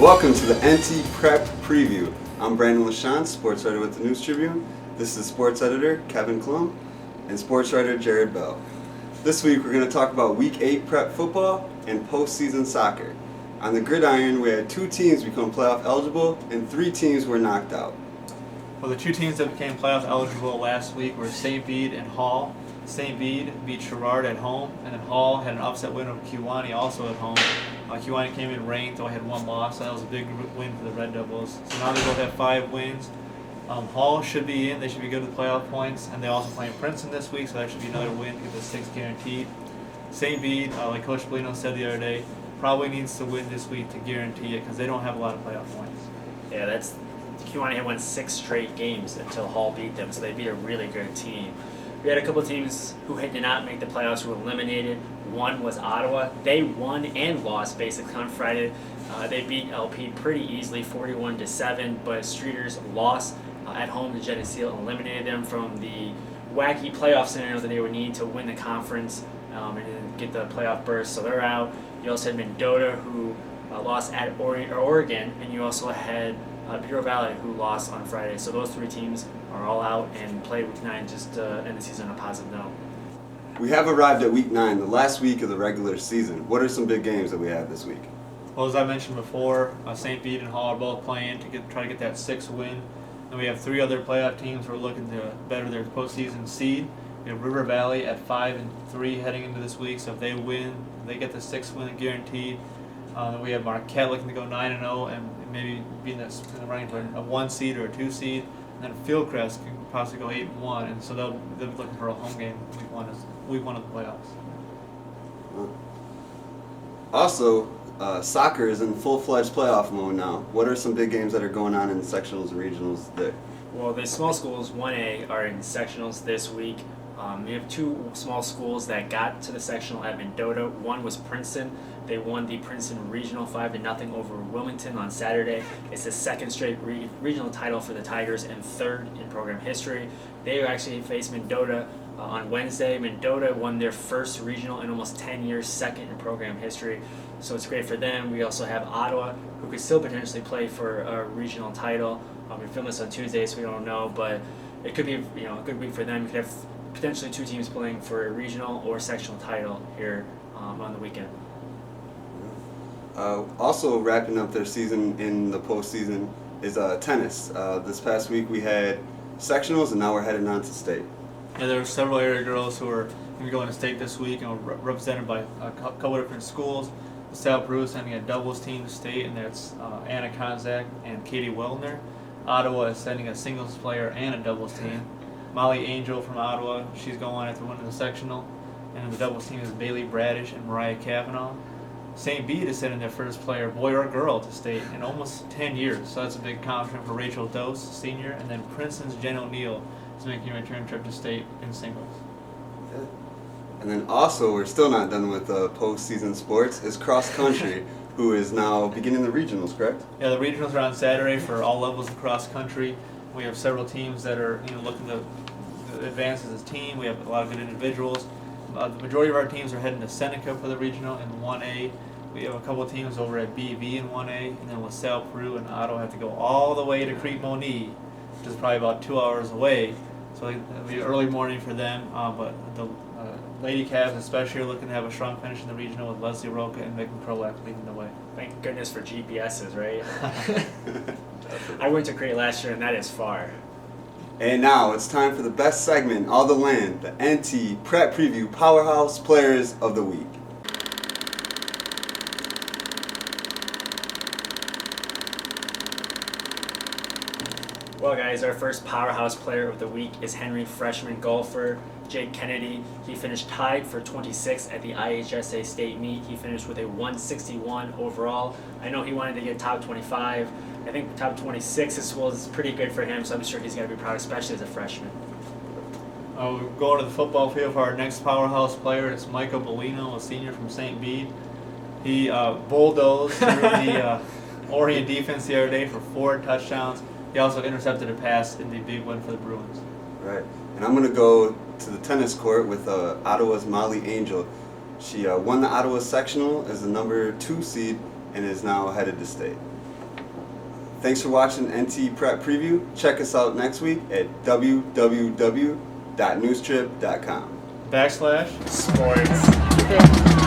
Welcome to the NT Prep Preview. I'm Brandon LaChance, sports writer with the News Tribune. This is sports editor Kevin Chlum and sports writer Jared Bell. This week we're going to talk about Week 8 prep football and postseason soccer. On the gridiron, we had 2 teams become playoff eligible and 3 teams were knocked out. Well, the 2 teams that became playoff eligible last week were St. Bede and Hall. St. Bede beat Sherrard at home, and then Hall had an upset win over Kewanee also at home. Kewanee came in ranked, though had 1 loss, so that was a big win for the Red Devils. So now they both have 5 wins. Hall should be in, they should be good with playoff points, and they also play Princeton this week, so that should be another win to get the 6 guaranteed. St. Bede, like Coach Bellino said the other day, probably needs to win this week to guarantee it because they don't have a lot of playoff points. Yeah, Kewanee had won 6 straight games until Hall beat them, so they beat a really good team. We had a couple of teams who did not make the playoffs who were eliminated. One was Ottawa. They won and lost basically on Friday. They beat LP pretty easily, 41-7, but Streeters lost at home to Geneseo and eliminated them from the wacky playoff scenario that they would need to win the conference and then get the playoff berth. So they're out. You also had Mendota, who lost at Oregon, and you also had Bede Orion, who lost on Friday. So those 3 teams are all out and play Week 9 just to end the season on a positive note. We have arrived at Week 9, the last week of the regular season. What are some big games that we have this week? Well, as I mentioned before, St. Bede and Hall are both playing to try to get that 6th win. And we have 3 other playoff teams who are looking to better their postseason seed. We have River Valley at 5-3 heading into this week, so if they win, they get the 6th win guaranteed. We have Marquette looking to go 9-0 and maybe be in the running for a 1 seed or a 2 seed. And then Fieldcrest can possibly go 8-1, and so they'll be looking for a home game week one of the playoffs. Also, soccer is in full-fledged playoff mode now. What are some big games that are going on in sectionals and regionals there? Well, the small schools, 1A, are in sectionals this week. We have 2 small schools that got to the sectional at Mendota. One was Princeton. They won the Princeton Regional 5-0 over Wilmington on Saturday. It's the 2nd straight regional title for the Tigers and 3rd in program history. They actually faced Mendota on Wednesday. Mendota won their first regional in almost 10 years, 2nd in program history. So it's great for them. We also have Ottawa, who could still potentially play for a regional title. We filmed this on Tuesday, so we don't know, but it could be a good week for them. You could have potentially 2 teams playing for a regional or sectional title here on the weekend. Also wrapping up their season in the postseason is tennis. This past week we had sectionals, and now we're heading on to state. Yeah, there are several area girls who are going to be going to state this week, and represented by a couple of different schools. LaSalle Peru sending a doubles team to state, and that's Anna Konzak and Katie Wellner. Ottawa is sending a singles player and a doubles team. Molly Angel from Ottawa, she's going after winning the sectional. And the doubles team is Bailey Bradish and Mariah Kavanaugh. St. Bede is sending their first player, boy or girl, to state in almost 10 years. So that's a big accomplishment for Rachel Dose, senior. And then Princeton's Jen O'Neill is making a return trip to state in singles. Yeah. And then also, we're still not done with postseason sports, is cross country, who is now beginning the regionals, correct? Yeah, the regionals are on Saturday for all levels of cross country. We have several teams that are looking to advance as a team. We have a lot of good individuals. The majority of our teams are heading to Seneca for the regional in 1A. We have a couple of teams over at BV in 1A, and then LaSalle, Peru, and Ottawa have to go all the way to Crete-Monee, which is probably about 2 hours away. So it'll be early morning for them. But the Lady Cavs especially are looking to have a strong finish in the regional with Leslie Roca and Megan Krolak leading the way. Thank goodness for GPSs, right? I went to Crete last year, and that is far. And now it's time for the best segment in all the land, the NT Prep Preview Powerhouse Players of the Week. Well, guys, our first Powerhouse Player of the Week is Henry freshman golfer Jake Kennedy. He finished tied for 26th at the IHSA state meet. He finished with a 161 overall. I know he wanted to get top 25. I think top 26 was pretty good for him, so I'm sure he's going to be proud, especially as a freshman. We'll go to the football field for our next Powerhouse player. It's Michael Bellino, a senior from St. Bede. He bulldozed through the Orion defense the other day for 4 touchdowns. He also intercepted a pass in the big win for the Bruins. Right. And I'm going to go to the tennis court with Ottawa's Molly Angel. She won the Ottawa sectional as the number 2 seed and is now headed to state. Thanks for watching NT Prep Preview. Check us out next week at www.newstrip.com. /. Sports.